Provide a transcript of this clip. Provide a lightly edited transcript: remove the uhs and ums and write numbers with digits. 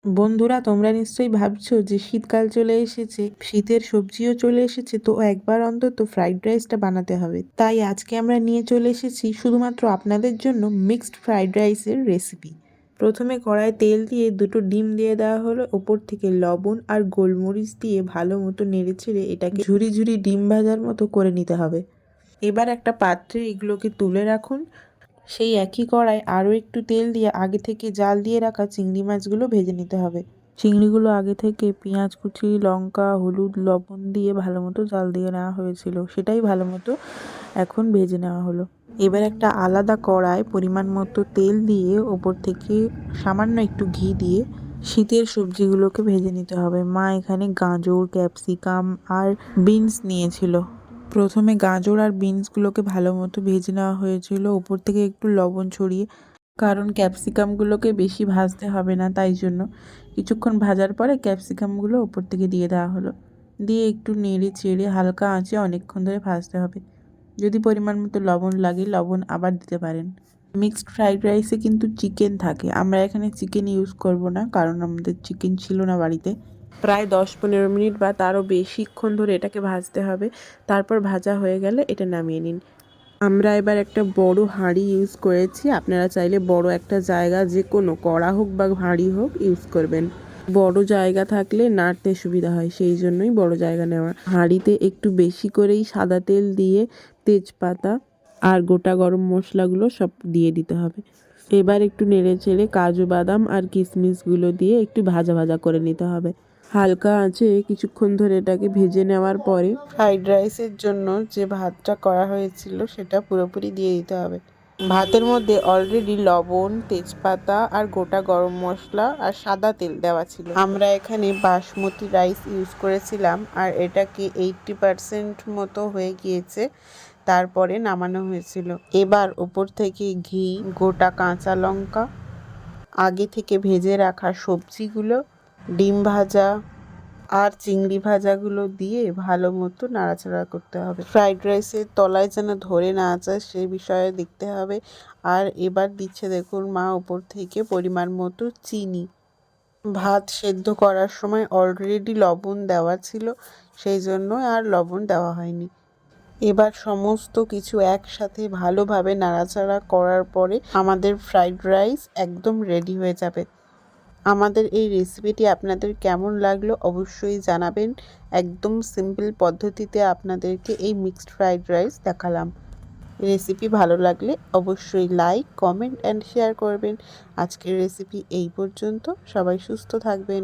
বন্ধুরা, তোমরা নিশ্চয়ই ভাবছো যে শীতকাল চলে এসেছে, শীতের সবজিও চলে এসেছে, তো একবার অন্তত ফ্রাইড রাইসটা বানাতে হবে। তাই আজকে আমরা নিয়ে চলে এসেছি শুধুমাত্র আপনাদের জন্য মিক্সড ফ্রাইড রাইসের রেসিপি। প্রথমে কড়ায় তেল দিয়ে দুটো ডিম দিয়ে দেওয়া হলো, ওপর থেকে লবণ আর গোলমরিচ দিয়ে ভালো মতো নেড়ে ছেড়ে এটাকে ঝুরি ঝুরি ডিম ভাজার মতো করে নিতে হবে। এবার একটা পাত্রে এগুলোকে তুলে রাখুন। সেই একই কড়ায় আরও একটু তেল দিয়ে আগে থেকে জাল দিয়ে রাখা চিংড়ি মাছগুলো ভেজে নিতে হবে। চিংড়িগুলো আগে থেকে পেঁয়াজ কুচি, লঙ্কা, হলুদ, লবণ দিয়ে ভালো মতো জাল দিয়ে নেওয়া হয়েছিল, সেটাই ভালো মতো এখন ভেজে নেওয়া হলো। এবার একটা আলাদা কড়ায় পরিমাণ মতো তেল দিয়ে ওপর থেকে সামান্য একটু ঘি দিয়ে শীতের সবজিগুলোকে ভেজে নিতে হবে। মা এখানে গাজর, ক্যাপসিকাম আর বিনস নিয়েছিল। প্রথমে গাজর আর বিনসগুলোকে ভালো মতো ভেজে নেওয়া হয়েছিল, উপর থেকে একটু লবণ ছড়িয়ে, কারণ ক্যাপসিকামগুলোকে বেশি ভাজতে হবে না, তাই জন্য কিছুক্ষণ ভাজার পরে ক্যাপসিকামগুলো উপর থেকে দিয়ে দেওয়া হলো। দিয়ে একটু নেড়ে চেড়ে হালকা আঁচে অনেকক্ষণ ধরে ভাজতে হবে। যদি পরিমাণ মতো লবণ লাগে, লবণ আবার দিতে পারেন। মিক্সড ফ্রাইড রাইসে কিন্তু চিকেন থাকে, আমরা এখানে চিকেন ইউজ করব না, কারণ আমাদের চিকেন ছিল না বাড়িতে। প্রায় 10-15 মিনিট বা তারও বেশিক্ষণ ধরে এটাকে ভাজতে হবে। তারপর ভাজা হয়ে গেলে এটা নামিয়ে নিন। আমরা এবার একটা বড় হাঁড়ি ইউজ করেছি, আপনারা চাইলে বড় একটা জায়গা, যে কোনো কড়া হোক বা হাঁড়ি হোক ইউজ করবেন। বড় জায়গা থাকলে নাড়তে সুবিধা হয়, সেই জন্যই বড় জায়গা নেওয়া। হাঁড়িতে একটু বেশি করেই সাদা তেল দিয়ে তেজপাতা আর গোটা গরম মশলাগুলো সব দিয়ে দিতে হবে। এবার একটু নেড়ে চেড়ে কাজু বাদাম আর কিশমিশগুলো দিয়ে একটু ভাজা ভাজা করে নিতে হবে। হালকা আঁচে কিছুক্ষণ ধরে এটাকে ভেজে নেওয়ার পরে ফ্রাইড রাইসের জন্য যে ভাতটা করা হয়েছিল সেটা পুরোপুরি দিয়ে দিতে হবে। ভাতের মধ্যে অলরেডি লবণ, তেজপাতা আর গোটা গরম মশলা আর সাদা তেল দেওয়া ছিল। আমরা এখানে বাসমতি রাইস ইউজ করেছিলাম, আর এটাকে 80% মতো হয়ে গিয়েছে, তারপরে নামানো হয়েছিল। এবার ওপর থেকে ঘি, গোটা কাঁচা লঙ্কা, আগে থেকে ভেজে রাখা সবজিগুলো, ডিম ভাজা আর চিংড়ি ভাজাগুলো দিয়ে ভালো মতো নাড়াচাড়া করতে হবে। ফ্রাইড রাইসের তলায় যেন ধরে না যায় সেই বিষয়ে দেখতে হবে। আর এবার দিচ্ছে দেখুন মা উপর থেকে পরিমাণ মতো চিনি। ভাত সেদ্ধ করার সময় অলরেডি লবণ দেওয়া ছিল, সেই জন্য আর লবণ দেওয়া হয়নি। এবার সমস্ত কিছু একসাথে ভালোভাবে নাড়াচাড়া করার পরে আমাদের ফ্রাইড রাইস একদম রেডি হয়ে যাবে। আমাদের এই রেসিপিটি আপনাদের কেমন লাগলো অবশ্যই জানাবেন। একদম সিম্পল পদ্ধতিতে আপনাদেরকে এই মিক্সড ফ্রাইড রাইস দেখালাম। রেসিপি ভালো লাগলে অবশ্যই লাইক, কমেন্ট অ্যান্ড শেয়ার করবেন। আজকের রেসিপি এই পর্যন্ত। সবাই সুস্থ থাকবেন।